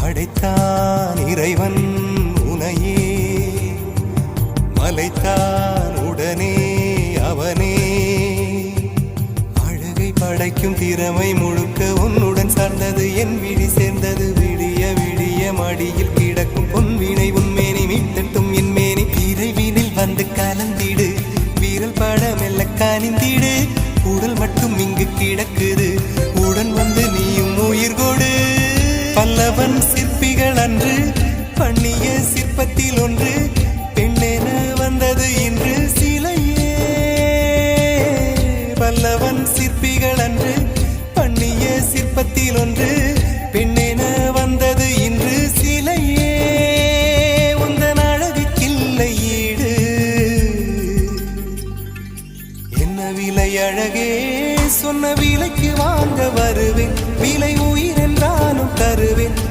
படைத்தான் இறைவன் உனையே, மலைத்தான் உடனே அவனே. அழகை படைக்கும் திறமை முழுக்க உன்னுடன் சார்ந்தது, என் விழி சேர்ந்தது. விடிய விடிய மடியில் கிடக்கும் பொன்வினை உன்மேனி மீட்டட்டும் என் மேனி. விரைவினில் வந்து கலந்திடு, வீரல் பட மெல்ல காணிந்திடு. உடல் மட்டும் இங்கு கிடக்குது, உடன் வந்து நீயும் உயிர் கொடு. பல்லவன் சிற்பிகள் அன்று பண்ணிய சிற்பத்தில் ஒன்று